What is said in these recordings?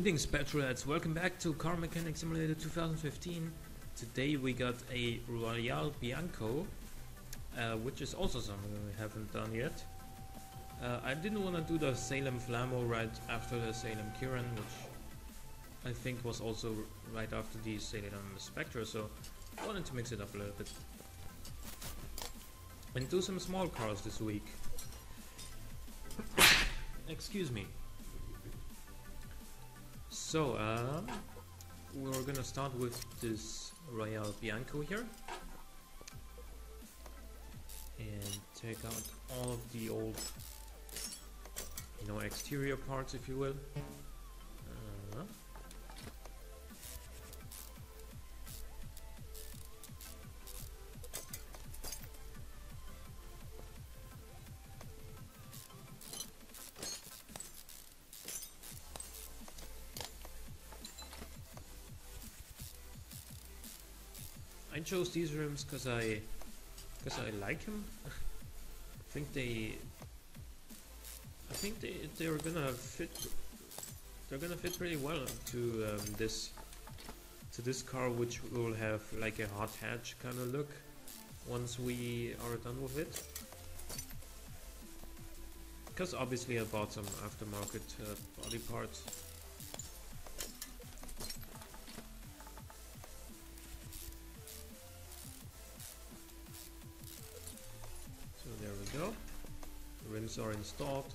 Greetings Petrolheads, welcome back to Car Mechanic Simulator 2015. Today we got a Royale Bianco, which is also something we haven't done yet. I didn't want to do the Salem Flammo right after the Salem Kiran, which I think was also right after the Salem Spectre, so I wanted to mix it up a little bit. And do some small cars this week. Excuse me. So, we're gonna start with this Royale Bianco here and take out all of the old, exterior parts, if you will. I chose these rims because I like them. I think they're gonna fit. They're gonna fit pretty well to this car, which will have like a hot hatch kind of look once we are done with it. Because obviously I bought some aftermarket body parts. There we go. The rims are installed.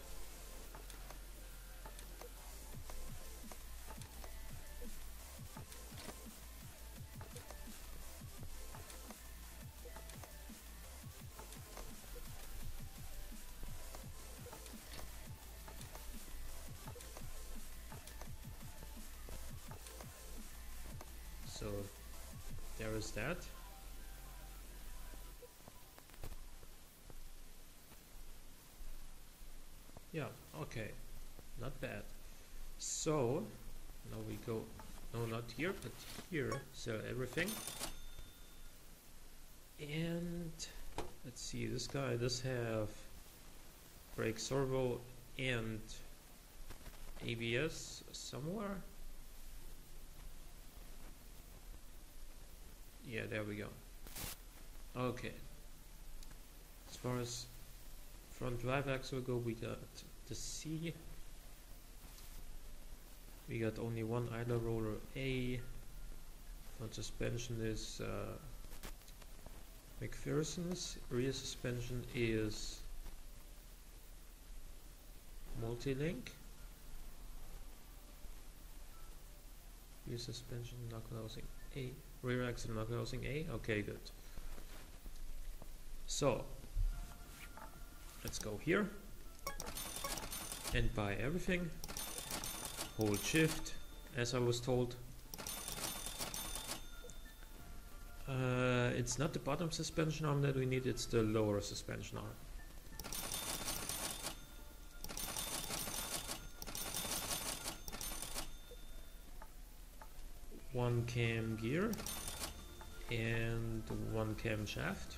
So there is that. Yeah, okay, not bad. So now we go, no, not here, but here, sell everything. And let's see, this guy does have brake servo and ABS somewhere. Yeah, there we go. Okay, as far as front drive axle go, we got the C. We got only one idler roller A. Front suspension is McPherson's. Rear suspension is Multi-Link. Rear suspension knuckle housing A. Rear axle knuckle housing A. Okay, good. So let's go here and buy everything. Hold shift, as I was told. It's not the bottom suspension arm that we need, it's the lower suspension arm. One cam gear and one cam shaft.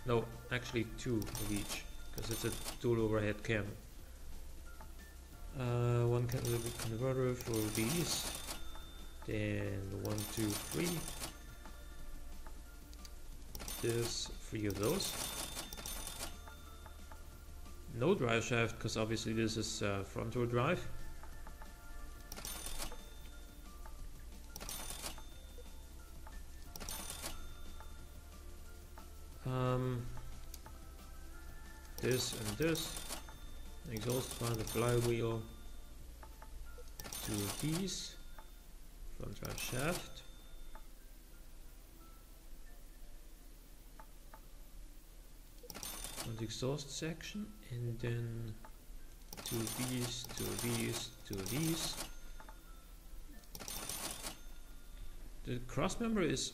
No, actually two of each, because it's a dual overhead cam. One converter for these, then 1, 2, 3. There's 3 of those. No drive shaft, because obviously this is front row drive. This and this, exhaust fan, the flywheel, 2 of these, front drive shaft, front exhaust section, and then 2 of these, 2 of these, 2 of these. The cross member is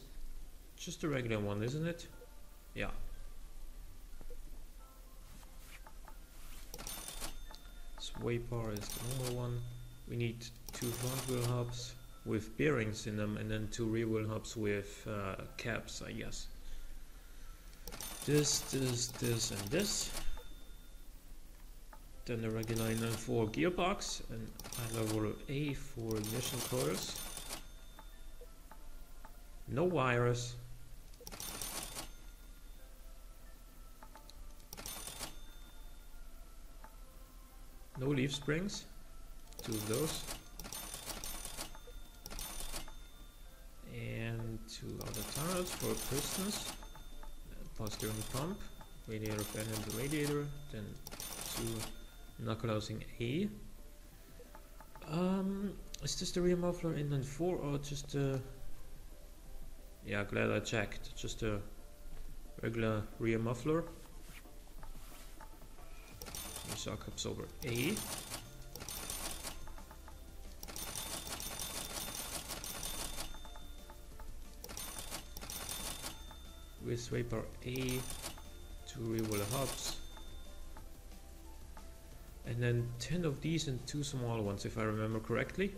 just a regular one, isn't it? Yeah. Sway bar is the normal one. We need 2 front wheel hubs with bearings in them, and then 2 rear wheel hubs with caps, I guess. This, and this. Then the regular inline 4 gearbox and high level A for ignition coils. No wires. No leaf springs. 2 of those. And 2 other tunnels for pistons. Power steering pump. Radiator fan and the radiator. Then 2 knuckle housing A. Is this the rear muffler inline 4 or just yeah, glad I checked. Just a regular rear muffler. Shock absorber A. With sweeper A. 2 rear wheel hubs. And then 10 of these and 2 small ones, if I remember correctly.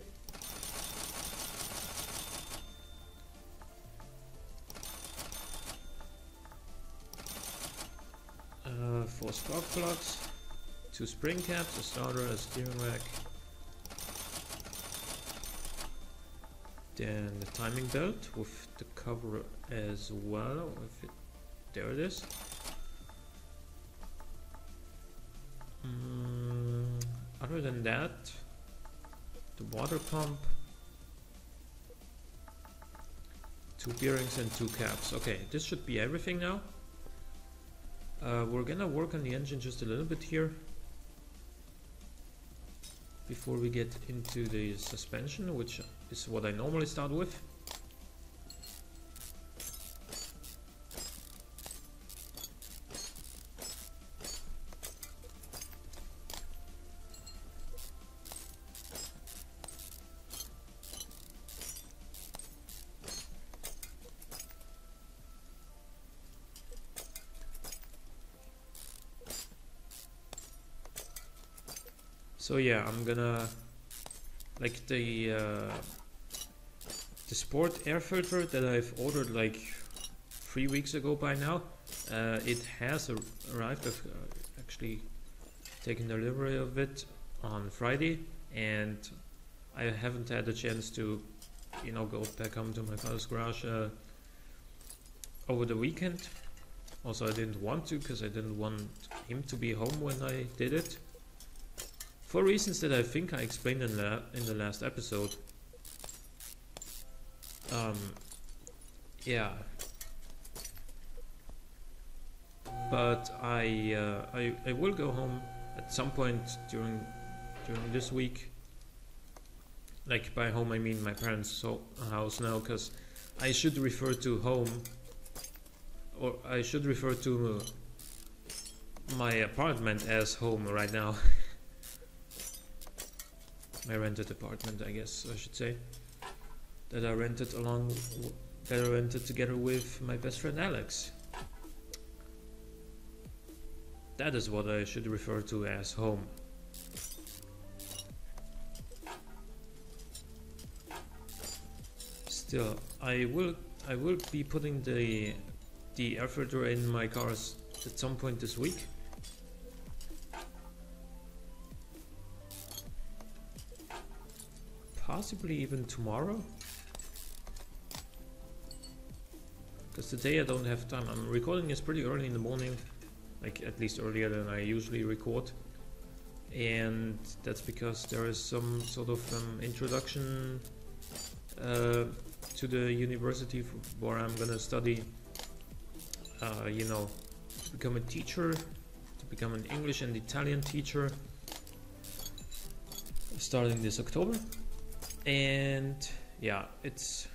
Four spark plugs, 2 spring caps, a starter, a steering rack. Then the timing belt with the cover as well. There it is. Other than that, the water pump, 2 bearings and 2 caps. Okay, this should be everything now. We're gonna work on the engine just a little bit here before we get into the suspension, which is what I normally start with. So yeah, I'm gonna, like the sport air filter that I've ordered like 3 weeks ago by now, it has arrived. I've actually taken delivery of it on Friday, and I haven't had a chance to, you know, go back home to my father's garage over the weekend. Also, I didn't want to, because I didn't want him to be home when I did it. For reasons that I think I explained in the last episode. Yeah. But I will go home at some point during this week. Like by home I mean my parents' house now, because I should refer to home, or I should refer to my apartment as home right now. My rented apartment, I guess I should say, that I rented together with my best friend Alex. That is what I should refer to as home. Still, I will be putting the air filter in my cars at some point this week. Possibly even tomorrow, because today I don't have time. I'm recording this pretty early in the morning, like at least earlier than I usually record, and that's because there is some sort of introduction to the university where I'm gonna study, you know, to become a teacher, to become an English and Italian teacher, starting this October. And yeah, it's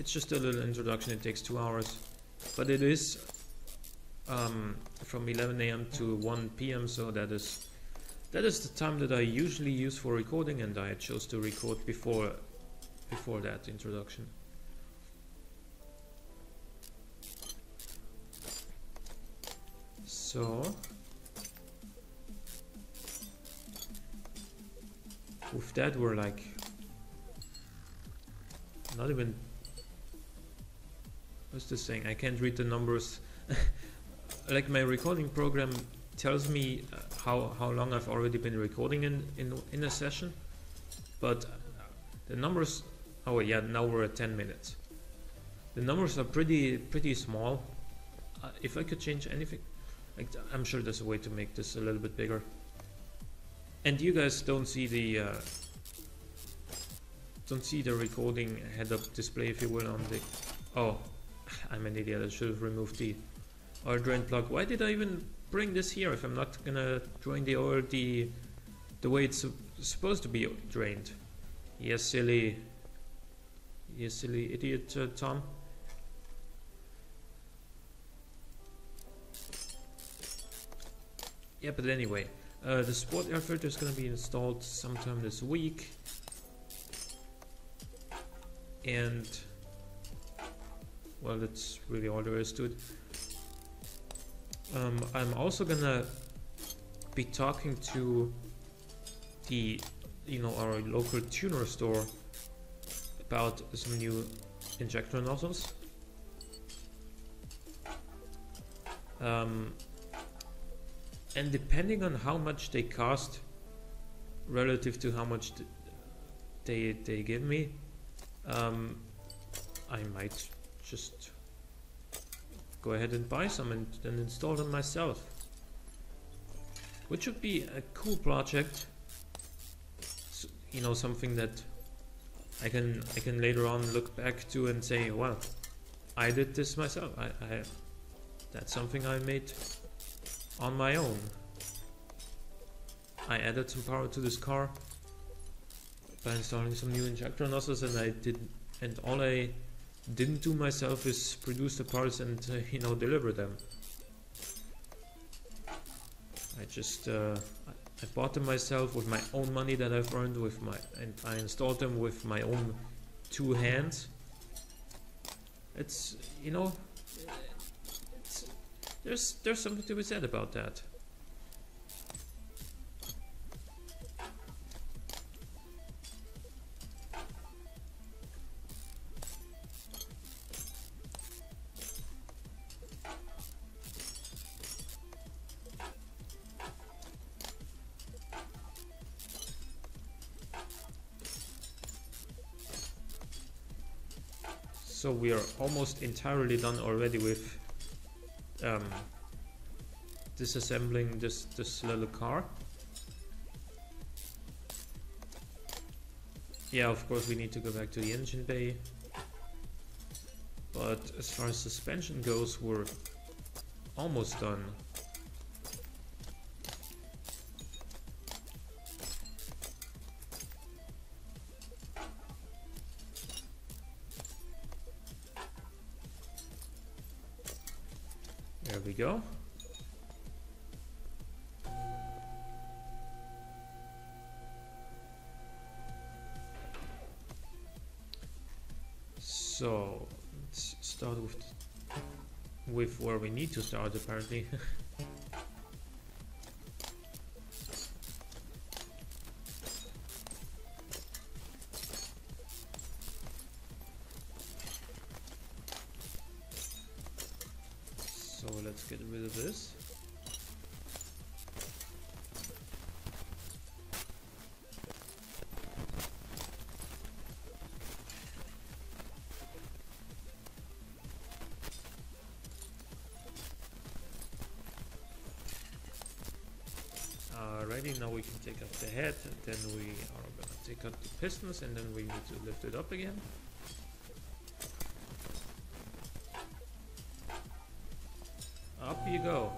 just a little introduction. It takes 2 hours, but it is from 11 AM to 1 PM, so that is the time that I usually use for recording, and I chose to record before that introduction. So with that, we're like not even, what's this saying? I can't read the numbers. Like my recording program tells me how long I've already been recording in a session, but the numbers. Oh yeah, now we're at 10 minutes. The numbers are pretty small. If I could change anything, like, I'm sure there's a way to make this a little bit bigger. And you guys don't see the recording head-up display, if you will, on the. Oh, I'm an idiot. I should have removed the oil drain plug. Why did I even bring this here if I'm not gonna drain the oil the way it's supposed to be drained? Yes, silly idiot, Tom. Yeah, but anyway, the sport air filter is gonna be installed sometime this week, and well, that's really all there is to it. I'm also gonna be talking to the, our local tuner store about some new injector nozzles. And depending on how much they cost relative to how much they give me, I might just go ahead and buy some and then install them myself, which would be a cool project. Something that I can later on look back to and say, well, I did this myself. That's something I made on my own. I added some power to this car by installing some new injector nozzles, and all I didn't do myself is produce the parts and deliver them. I bought them myself with my own money that I've earned and I installed them with my own 2 hands. It's there's something to be said about that. So we are almost entirely done already with disassembling this little car. Yeah, of course we need to go back to the engine bay, but as far as suspension goes, we're almost done. There we go. So let's start with where we need to start, apparently. So let's get rid of this. Alrighty, now we can take out the head, and then we are gonna take out the pistons, and then we need to lift it up again. Up you go.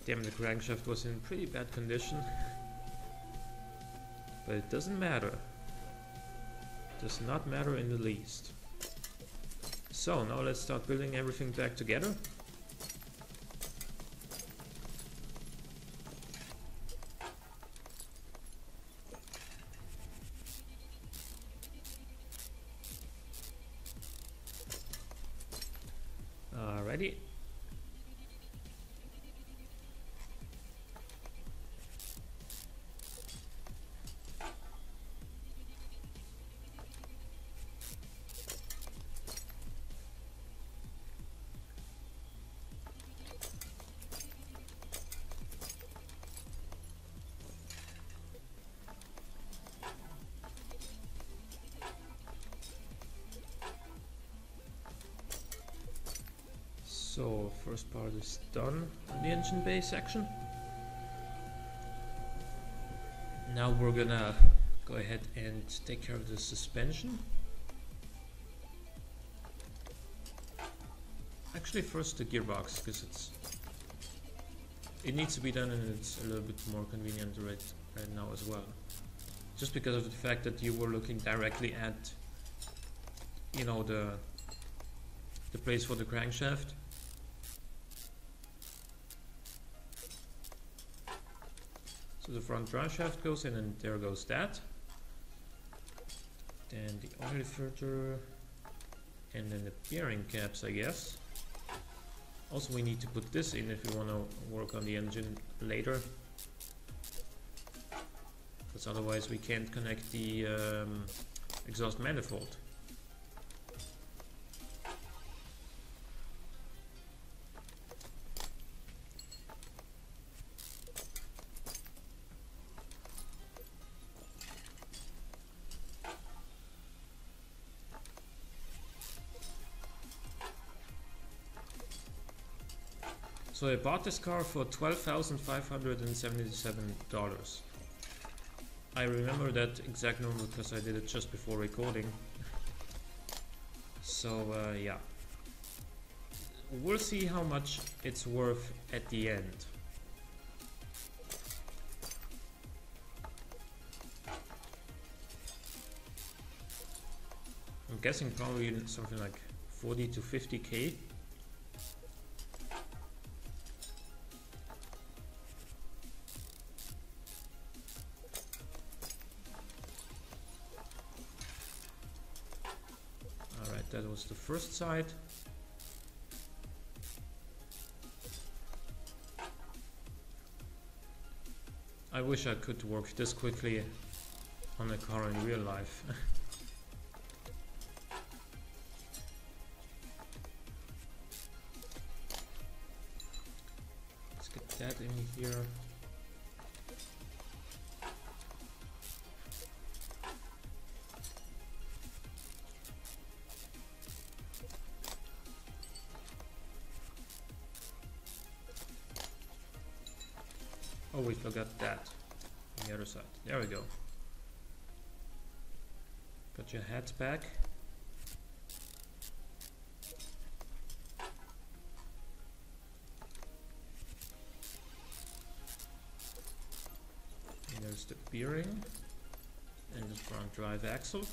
Damn, the crankshaft was in pretty bad condition. But it doesn't matter. Does not matter in the least. So now let's start building everything back together. Alrighty. first part is done on the engine bay section. Now we're gonna go ahead and take care of the suspension. Actually, first the gearbox, because it needs to be done, and it's a little bit more convenient right now as well. Just because of the fact that you were looking directly at, you know, the place for the crankshaft. So the front drive shaft goes in, and there goes that. Then the oil filter, and then the bearing caps, I guess. Also, we need to put this in if we want to work on the engine later, because otherwise we can't connect the exhaust manifold. So I bought this car for $12,577. I remember that exact number because I did it just before recording. So yeah, we'll see how much it's worth at the end. I'm guessing probably something like 40 to 50k. That was the first side. I wish I could work this quickly on a car in real life. Let's get that in here. Oh, we forgot that on the other side. There we go. Got your hats back. And there's the bearing and the front drive axle.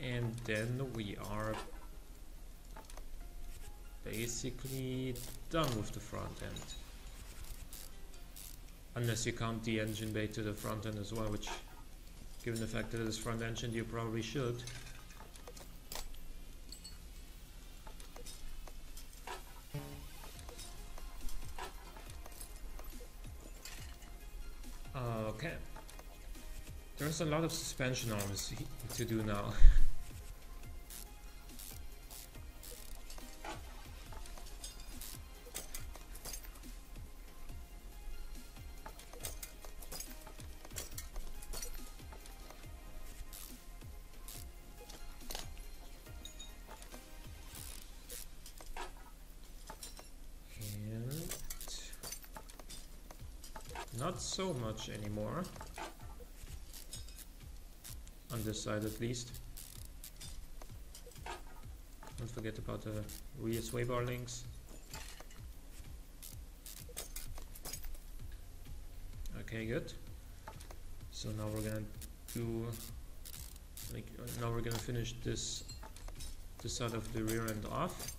And then we are basically done with the front end. Unless you count the engine bay to the front end as well, which, given the fact that it is front engine, you probably should. Okay. There's a lot of suspension arms to do now. Not so much anymore, on this side at least. Don't forget about the rear sway bar links. Okay, good. So now we're gonna do, now we're gonna finish this side of the rear end off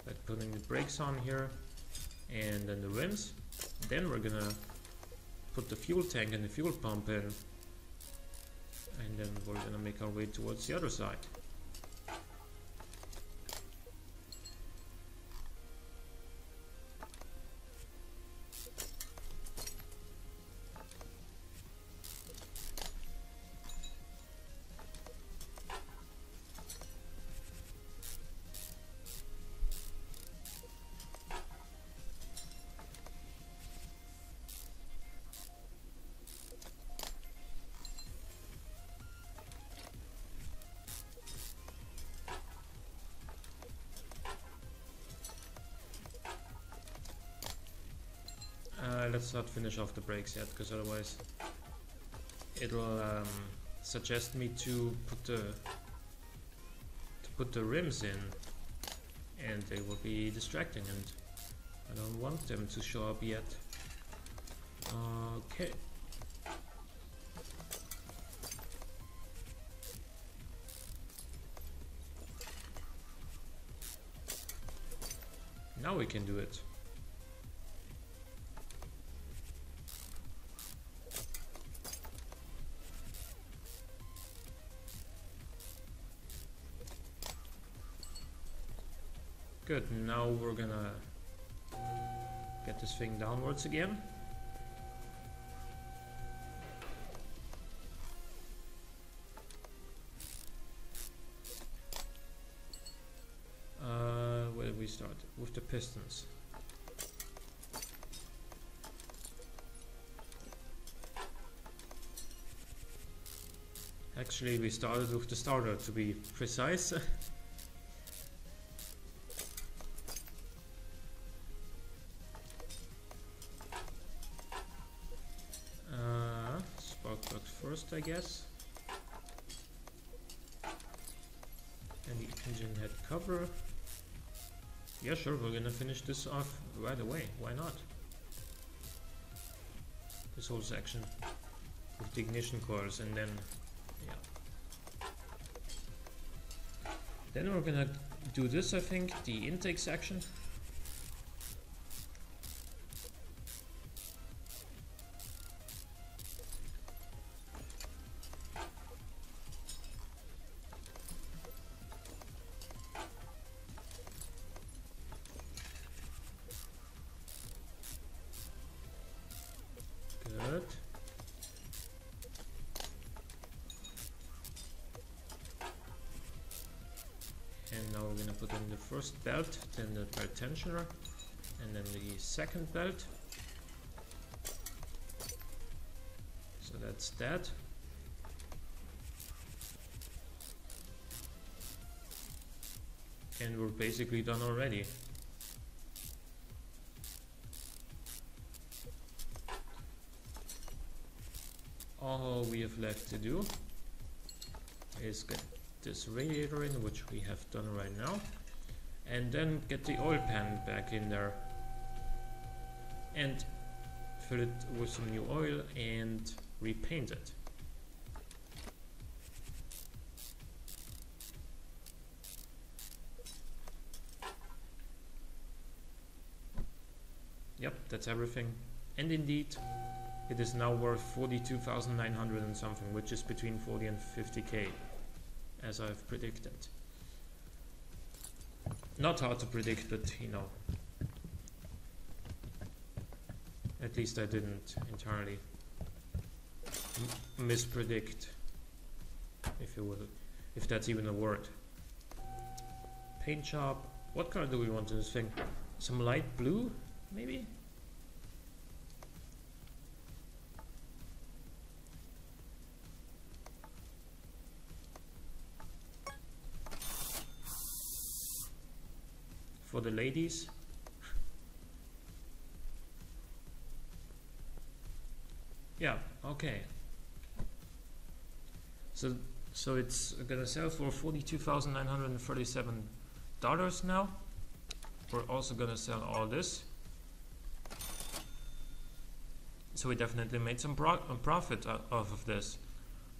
by putting the brakes on here, and then the rims. Then we're gonna put the fuel tank and the fuel pump in, and then we're gonna make our way towards the other side. Let's not finish off the brakes yet, because otherwise it'll suggest me to put the rims in, and they will be distracting, and I don't want them to show up yet. Okay. Now we can do it. Good, now we're gonna get this thing downwards again. Where did we start? With the pistons. Actually, we started with the starter, to be precise. Spark plugs first, I guess. And the engine head cover. Yeah, sure, we're gonna finish this off right away. Why not? This whole section with the ignition coils, and then, yeah. Then we're gonna do this, I think, the intake section. Good. And now we're gonna put in the first belt, then the belt tensioner, and then the second belt. So that's that. And we're basically done already. All we have left to do is get this radiator in, which we have done right now, and then get the oil pan back in there and fill it with some new oil and repaint it. Yep, that's everything. And indeed, it is now worth 42,900 and something, which is between 40 and 50k, as I've predicted. Not hard to predict, but you know, at least I didn't entirely mispredict, if you will, if that's even a word. Paint job. What color do we want in this thing? Some light blue, maybe? For the ladies. Yeah, okay. So it's gonna sell for $42,937 now. We're also gonna sell all this. So we definitely made some profit off of this.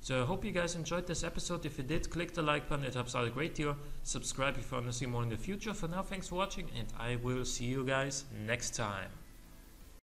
So I hope you guys enjoyed this episode. If you did, click the like button, it helps out a great deal. Subscribe if you want to see more in the future. For now, thanks for watching, and I will see you guys next time.